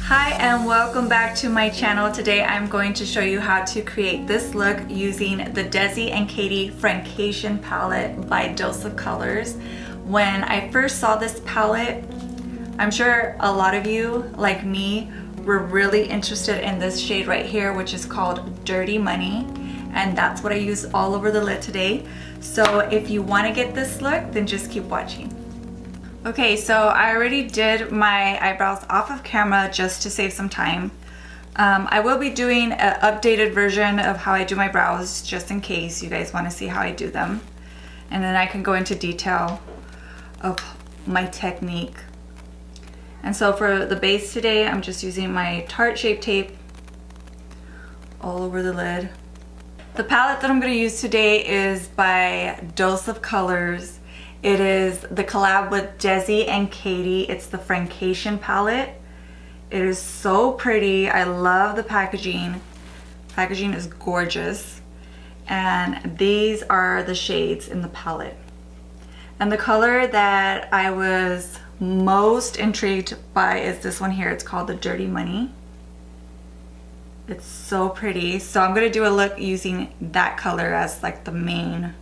Hi and welcome back to my channel. Today I'm going to show you how to create this look using the Desi and Katy Friendcation palette by Dose of Colors. When I first saw this palette, I'm sure a lot of you, like me, were really interested in this shade right here, which is called Dirty Money. And that's what I use all over the lid today. So if you want to get this look, then just keep watching. Okay, so I already did my eyebrows off of camera just to save some time. I will be doing an updated version of how I do my brows just in case you guys want to see how I do them. And then I can go into detail of my technique. And so for the base today, I'm just using my Tarte Shape Tape all over the lid. The palette that I'm going to use today is by Dose of Colors. It is the collab with Desi and Katy. It's the Friendcation palette. It is so pretty. I love the packaging. Packaging is gorgeous. And these are the shades in the palette. And the color that I was most intrigued by is this one here. It's called the Dirty Money. It's so pretty. So I'm gonna do a look using that color as like the main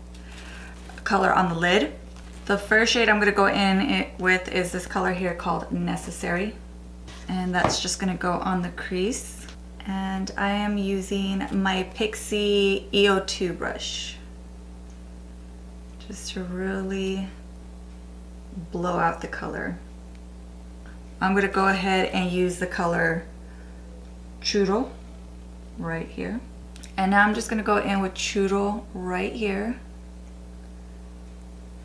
color on the lid. The first shade I'm gonna go in with is this color here called Necessary. And that's just gonna go on the crease. And I am using my Pixie EO2 brush just to really blow out the color. I'm gonna go ahead and use the color Churro right here. And now I'm just gonna go in with Churro right here.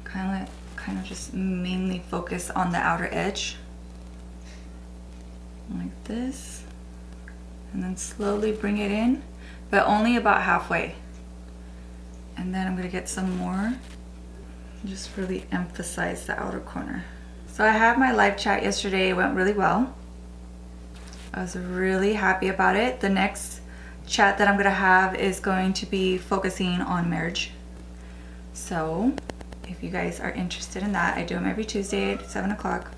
Kind of just mainly focus on the outer edge. Like this. And then slowly bring it in, but only about halfway. And then I'm gonna get some more. Just really emphasize the outer corner. So I had my live chat yesterday. It went really well. I was really happy about it. The next chat that I'm gonna have is going to be focusing on marriage. So if you guys are interested in that, I do them every Tuesday at 7 o'clock.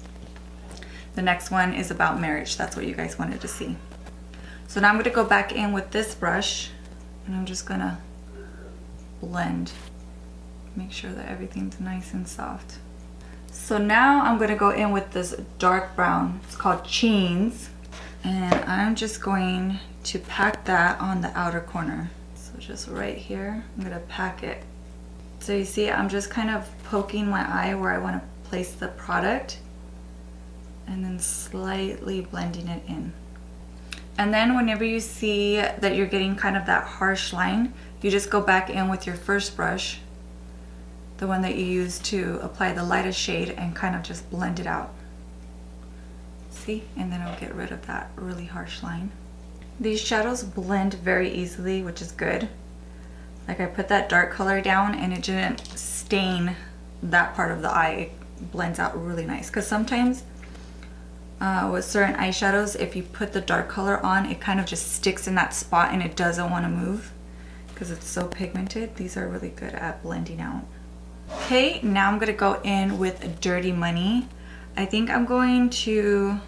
The next one is about marriage. That's what you guys wanted to see. So now I'm gonna go back in with this brush and I'm just gonna blend. Make sure that everything's nice and soft. So now I'm gonna go in with this dark brown. It's called Cheens. And I'm just going to pack that on the outer corner. So just right here, I'm gonna pack it. So you see, I'm just kind of poking my eye where I want to place the product and then slightly blending it in. And then whenever you see that you're getting kind of that harsh line, you just go back in with your first brush, the one that you use to apply the lightest shade, and kind of just blend it out. See? And then it'll get rid of that really harsh line. These shadows blend very easily, which is good. Like I put that dark color down and it didn't stain that part of the eye. It blends out really nice. Because sometimes with certain eyeshadows, if you put the dark color on, it kind of just sticks in that spot and it doesn't want to move because it's so pigmented. These are really good at blending out. Okay, now I'm going to go in with Dirty Money. I think I'm going to,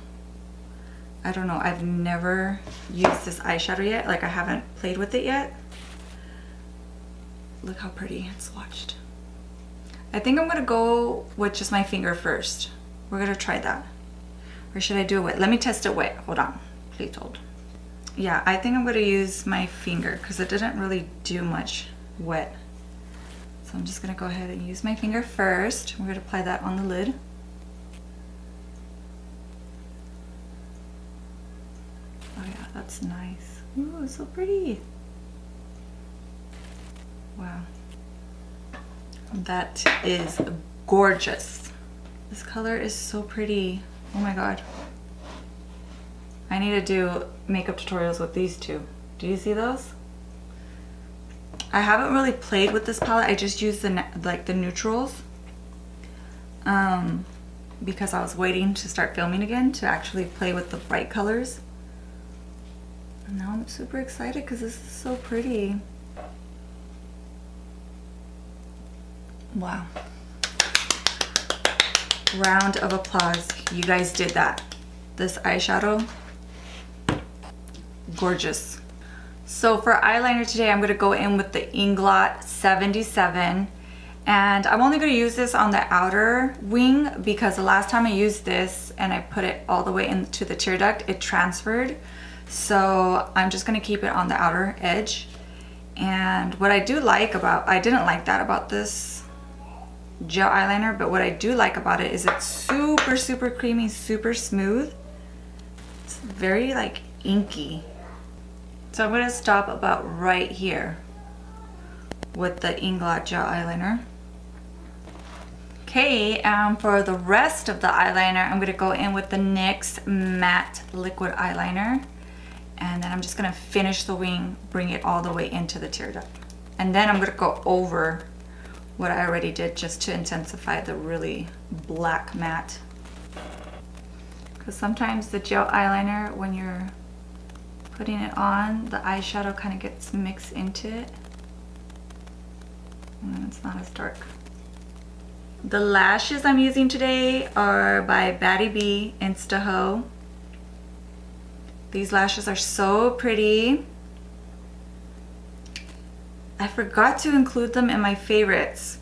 I don't know, I've never used this eyeshadow yet. Like I haven't played with it yet. Look how pretty it's swatched. I think I'm gonna go with just my finger first. We're gonna try that. Or should I do it wet? Let me test it wet. Hold on, please hold. Yeah, I think I'm gonna use my finger because it didn't really do much wet. So I'm just gonna go ahead and use my finger first. We're gonna apply that on the lid. Oh yeah, that's nice. Ooh, it's so pretty. Wow, that is gorgeous. This color is so pretty. Oh my god. I need to do makeup tutorials with these two. Do you see those? I haven't really played with this palette. I just used the neutrals because I was waiting to start filming again to actually play with the bright colors. And now I'm super excited because this is so pretty. Wow. Round of applause. You guys did that. This eyeshadow gorgeous. So for eyeliner today, I'm going to go in with the Inglot 77. And I'm only going to use this on the outer wing because the last time I used this and I put it all the way into the tear duct, it transferred. So I'm just going to keep it on the outer edge. And what I do like about, I didn't like that about this gel eyeliner, but what I do like about it is it's super, super creamy, super smooth. It's very like inky. So I'm going to stop about right here with the Inglot gel eyeliner. Okay, for the rest of the eyeliner, I'm going to go in with the NYX matte liquid eyeliner. And then I'm just going to finish the wing, bring it all the way into the tear duct. And then I'm going to go over what I already did just to intensify the really black matte. Because sometimes the gel eyeliner, when you're putting it on, the eyeshadow kind of gets mixed into it. And then it's not as dark. The lashes I'm using today are by Baddie B INSTAHOE. These lashes are so pretty. I forgot to include them in my favorites.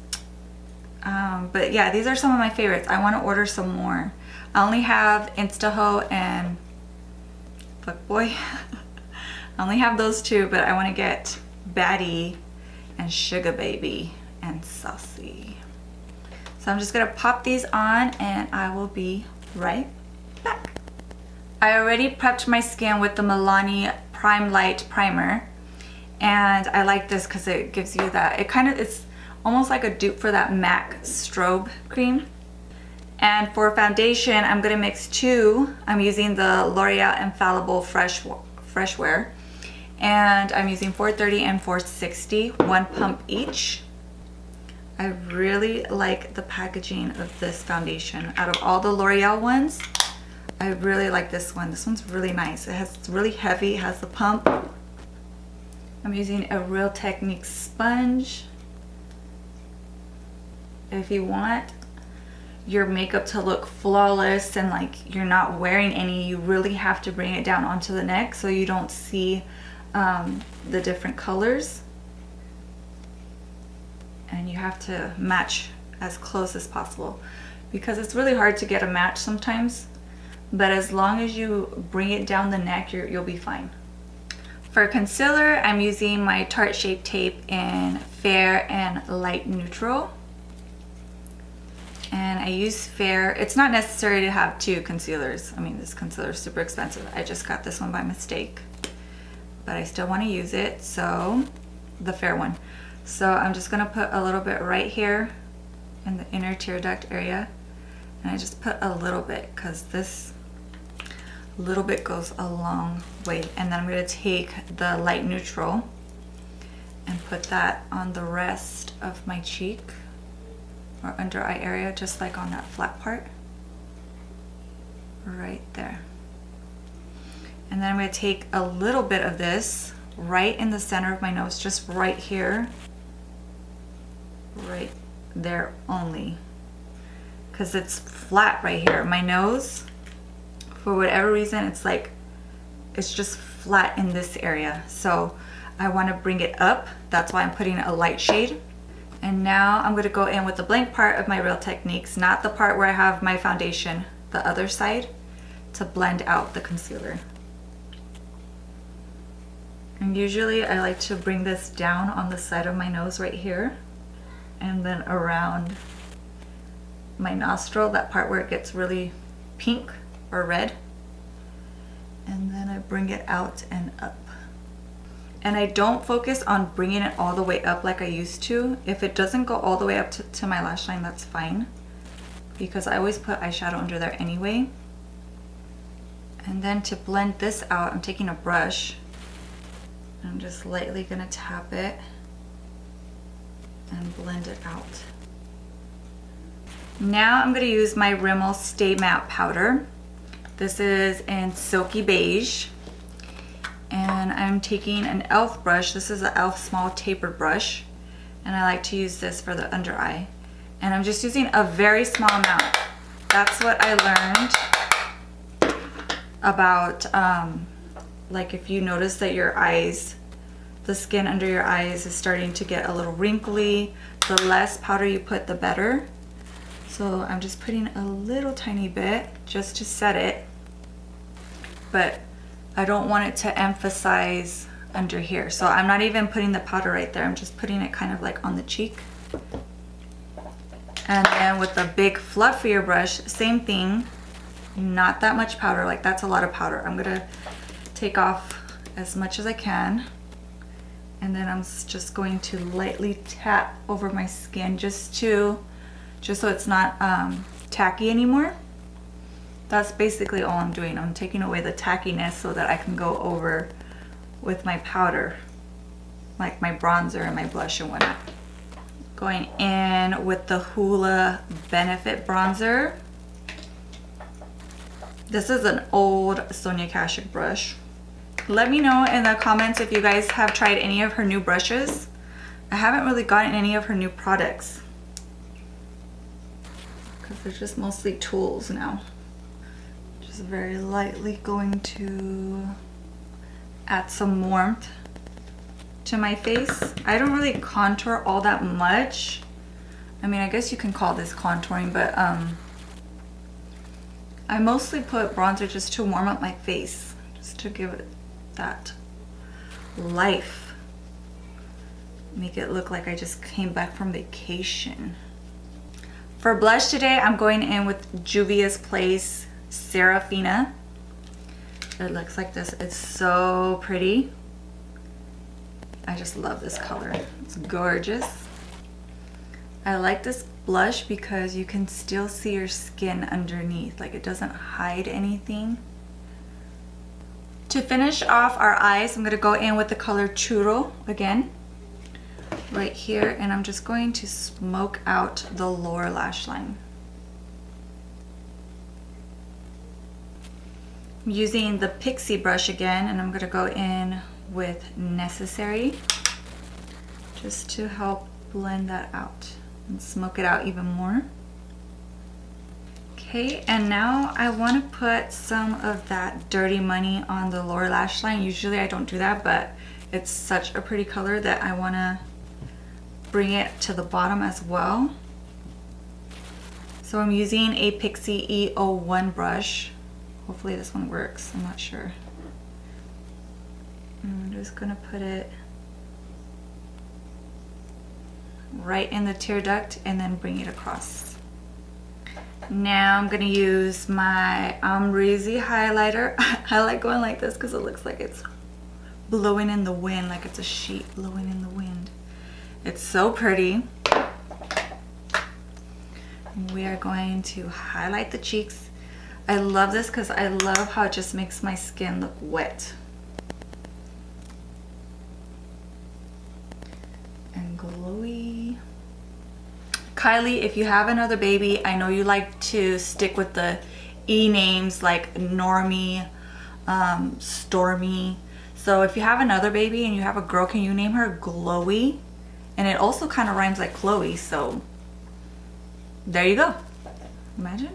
But yeah, these are some of my favorites. I want to order some more. I only have INSTAHOE and Fuck Boy. I only have those two, but I want to get Baddie and Sugar Baby and Saucy. So I'm just going to pop these on and I will be right back. I already prepped my skin with the Milani Prime Light Primer. And I like this because it gives you that, it's almost like a dupe for that MAC strobe cream. And for foundation, I'm going to mix two. I'm using the L'Oreal Infallible Fresh Wear. And I'm using 430 and 460, one pump each. I really like the packaging of this foundation. Out of all the L'Oreal ones, I really like this one. This one's really nice. It's really heavy, it has the pump. I'm using a Real Technique sponge. If you want your makeup to look flawless and like you're not wearing any, you really have to bring it down onto the neck so you don't see the different colors. And you have to match as close as possible because it's really hard to get a match sometimes. But as long as you bring it down the neck, you'll be fine. For concealer, I'm using my Tarte Shape Tape in Fair and Light Neutral. And I use Fair. It's not necessary to have two concealers. I mean, this concealer is super expensive. I just got this one by mistake. But I still want to use it, so the Fair one. So I'm just going to put a little bit right here in the inner tear duct area. And I just put a little bit because this little bit goes a long way. And then I'm going to take the light neutral and put that on the rest of my cheek or under eye area, just like on that flat part right there. And then I'm going to take a little bit of this right in the center of my nose, just right here, right there only, because it's flat right here. My nose, for whatever reason, it's just flat in this area. So I want to bring it up. That's why I'm putting a light shade. And now I'm going to go in with the blank part of my Real Techniques, not the part where I have my foundation, the other side, to blend out the concealer. And usually I like to bring this down on the side of my nose right here, and then around my nostril, that part where it gets really pink or red. And then I bring it out and up. And I don't focus on bringing it all the way up like I used to. If it doesn't go all the way up to my lash line, that's fine, because I always put eyeshadow under there anyway. And then to blend this out, I'm taking a brush. I'm just lightly gonna tap it and blend it out. Now I'm gonna use my Rimmel Stay Matte Powder. This is in Silky Beige. And I'm taking an e.l.f. brush. This is an e.l.f. small tapered brush. And I like to use this for the under eye. And I'm just using a very small amount. That's what I learned about like if you notice that your eyes, the skin under your eyes is starting to get a little wrinkly, the less powder you put, the better. So I'm just putting a little tiny bit just to set it, but I don't want it to emphasize under here. So I'm not even putting the powder right there. I'm just putting it kind of like on the cheek. And then with the big fluffier brush, same thing, not that much powder, like that's a lot of powder. I'm gonna take off as much as I can. And then I'm just going to lightly tap over my skin just so it's not tacky anymore. That's basically all I'm doing. I'm taking away the tackiness so that I can go over with my powder, like my bronzer and my blush and whatnot. Going in with the Hoola Benefit bronzer. This is an old Sonia Kashuk brush. Let me know in the comments if you guys have tried any of her new brushes. I haven't really gotten any of her new products because they're just mostly tools now. Just very lightly going to add some warmth to my face. I don't really contour all that much. I mean, I guess you can call this contouring, but I mostly put bronzer just to warm up my face, just to give it that life. Make it look like I just came back from vacation. For blush today, I'm going in with Juvia's Place Serafina. It looks like this. It's so pretty. I just love this color. It's gorgeous. I like this blush because you can still see your skin underneath. Like it doesn't hide anything. To finish off our eyes, I'm going to go in with the color Churro again. Right here. And I'm just going to smoke out the lower lash line. I'm using the Pixie brush again, and I'm going to go in with Necessary just to help blend that out and smoke it out even more. Okay, and now I want to put some of that Dirty Money on the lower lash line. Usually I don't do that, but it's such a pretty color that I want to bring it to the bottom as well. So I'm using a Pixie E01 brush. Hopefully this one works, I'm not sure. I'm just gonna put it right in the tear duct and then bring it across. Now I'm gonna use my Amrezy highlighter. I like going like this because it looks like it's blowing in the wind, like it's a sheet blowing in the wind. It's so pretty. We are going to highlight the cheeks. I love this because I love how it just makes my skin look wet and glowy. Kylie, if you have another baby, I know you like to stick with the E names like Normie, Stormy. So if you have another baby and you have a girl, can you name her Glowy? And it also kind of rhymes like Chloe, so there you go. Imagine.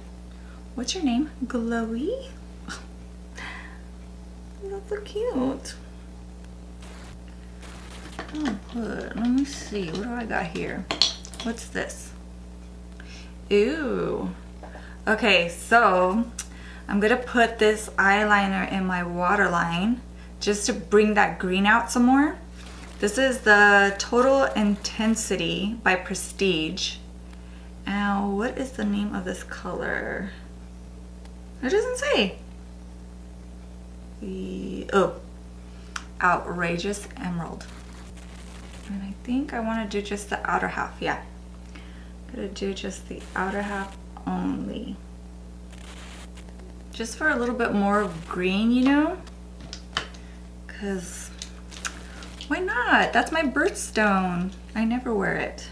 What's your name? Glowy? That's so cute. Oh, good. Let me see. What do I got here? What's this? Ooh. Okay, so I'm gonna put this eyeliner in my waterline just to bring that green out some more. This is the Total Intensity by Prestige. Now, what is the name of this color? It doesn't say. Oh, Outrageous Emerald. And I think I want to do just the outer half. Yeah, I'm gonna do just the outer half only, just for a little bit more green, you know, because why not? That's my birthstone. I never wear it.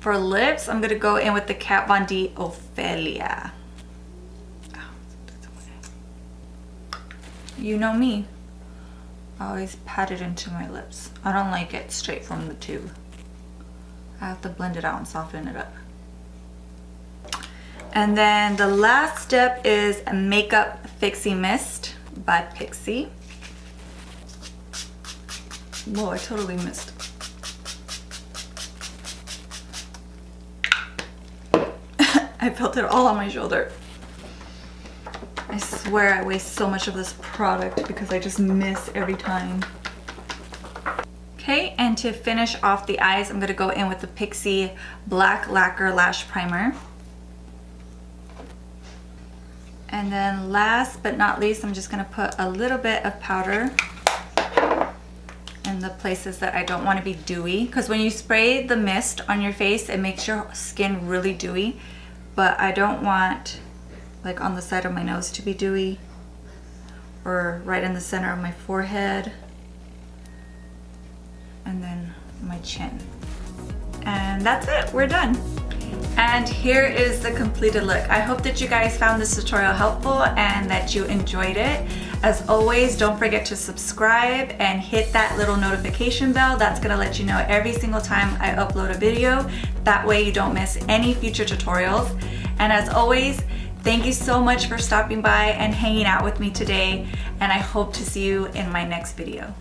For lips, I'm gonna go in with the Kat Von D Ophelia. You know me, I always pat it into my lips. I don't like it straight from the tube. I have to blend it out and soften it up. And then the last step is a makeup fixie mist. by Pixie. Whoa, I totally missed. I felt it all on my shoulder. I swear I waste so much of this product because I just miss every time. Okay, and to finish off the eyes, I'm gonna go in with the Pixie Black Lacquer Lash Primer. And then last but not least, I'm just gonna put a little bit of powder in the places that I don't wanna be dewy. Because when you spray the mist on your face, it makes your skin really dewy. But I don't want, like on the side of my nose to be dewy, or right in the center of my forehead, and then my chin. And that's it, we're done. And here is the completed look. I hope that you guys found this tutorial helpful and that you enjoyed it. As always, don't forget to subscribe and hit that little notification bell. That's gonna let you know every single time I upload a video. That way you don't miss any future tutorials. And as always, thank you so much for stopping by and hanging out with me today. And I hope to see you in my next video.